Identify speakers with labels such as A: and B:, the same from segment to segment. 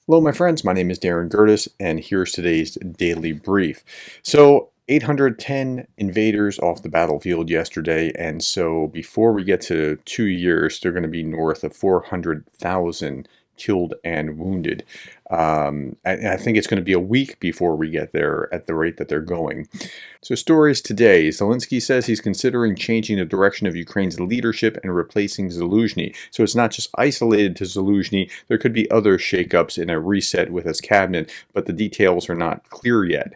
A: Hello, my friends. My name is Darren Gerdes, and here's today's daily brief. So, 810 invaders off the battlefield yesterday, and so before we get to 2 years, they're going to be north of 400,000 killed and wounded. I think it's going to be a week before we get there at the rate that they're going. So, stories today. Zelensky says he's considering changing the direction of Ukraine's leadership and replacing Zelensky. So, it's not just isolated to Zelensky. There could be other shakeups in a reset with his cabinet, but the details are not clear yet.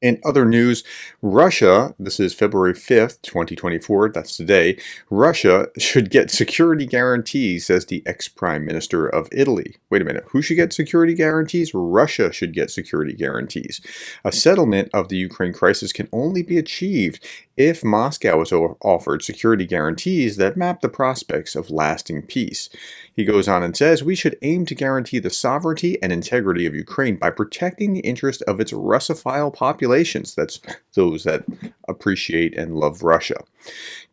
A: In other news, Russia, this is February 5th, 2024, that's today, Russia should get security guarantees, says the ex-prime minister of Italy. Wait a minute, who should get security guarantees? Russia should get security guarantees. A settlement of the Ukraine crisis can only be achieved if Moscow is offered security guarantees that map the prospects of lasting peace. He goes on and says, we should aim to guarantee the sovereignty and integrity of Ukraine by protecting the interest of its Russophile populations. That's those that appreciate and love Russia.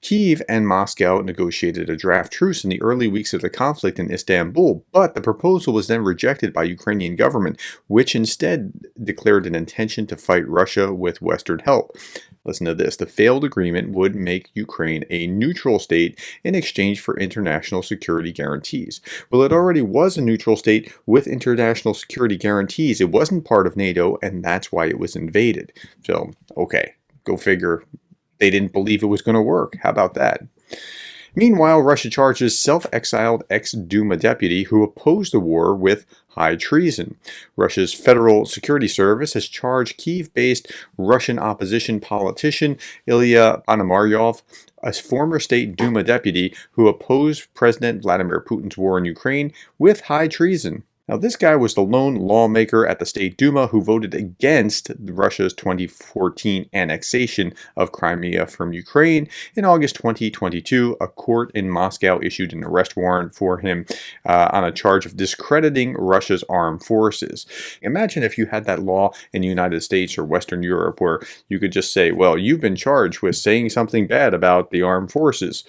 A: Kyiv and Moscow negotiated a draft truce in the early weeks of the conflict in Istanbul, but the proposal was then rejected by Ukrainian government, which instead declared an intention to fight Russia with Western help. Listen to this. The failed agreement would make Ukraine a neutral state in exchange for international security guarantees. Well, it already was a neutral state with international security guarantees. It wasn't part of NATO, and that's why it was invaded. So, okay, go figure. They didn't believe it was going to work. How about that? Meanwhile, Russia charges self-exiled ex-Duma deputy who opposed the war with high treason. Russia's Federal Security Service has charged Kyiv-based Russian opposition politician Ilya Ponomaryov, a former state Duma deputy who opposed President Vladimir Putin's war in Ukraine, with high treason. Now, this guy was the lone lawmaker at the State Duma who voted against Russia's 2014 annexation of Crimea from Ukraine. In August 2022, a court in Moscow issued an arrest warrant for him on a charge of discrediting Russia's armed forces. Imagine if you had that law in the United States or Western Europe where you could just say, well, you've been charged with saying something bad about the armed forces.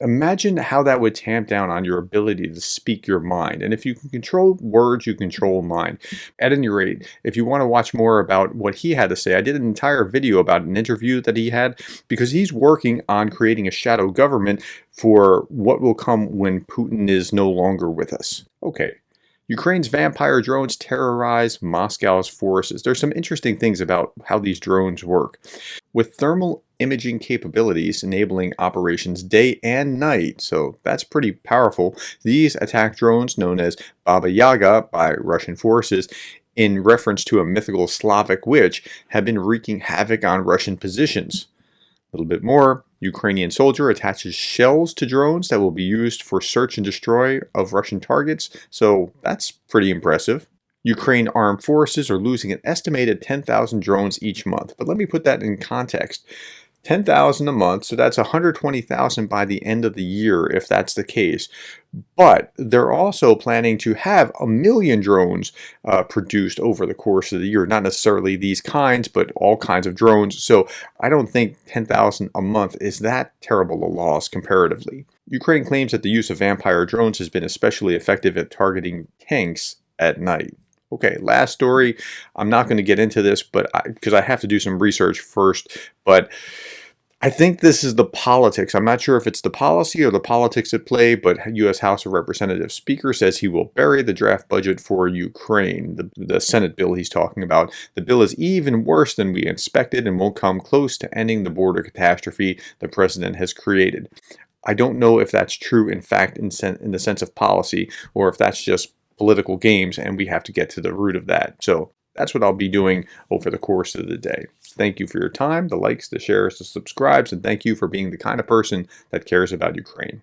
A: Imagine how that would tamp down on your ability to speak your mind. And if you can control words, you control mind. At any rate, if you want to watch more about what he had to say, I did an entire video about an interview that he had because he's working on creating a shadow government for what will come when Putin is no longer with us. Okay. Ukraine's vampire drones terrorize Moscow's forces. There's some interesting things about how these drones work. With thermal imaging capabilities enabling operations day and night, so that's pretty powerful, these attack drones, known as Baba Yaga by Russian forces, in reference to a mythical Slavic witch, have been wreaking havoc on Russian positions. A little bit more, Ukrainian soldier attaches shells to drones that will be used for search and destroy of Russian targets, so that's pretty impressive. Ukraine armed forces are losing an estimated 10,000 drones each month, but let me put that in context. 10,000 a month, so that's 120,000 by the end of the year if that's the case. But they're also planning to have 1 million drones produced over the course of the year. Not necessarily these kinds, but all kinds of drones. So I don't think 10,000 a month is that terrible a loss comparatively. Ukraine claims that the use of vampire drones has been especially effective at targeting tanks at night. Okay, last story. I'm not going to get into this, but because I have to do some research first, but I think this is the politics. I'm not sure if it's the policy or the politics at play, but U.S. House of Representatives Speaker says he will bury the draft budget for Ukraine, the Senate bill he's talking about. The bill is even worse than we expected and won't come close to ending the border catastrophe the president has created. I don't know if that's true, in fact, in the sense of policy, or if that's just political games, and we have to get to the root of that. So that's what I'll be doing over the course of the day. Thank you for your time, the likes, the shares, the subscribes, and thank you for being the kind of person that cares about Ukraine.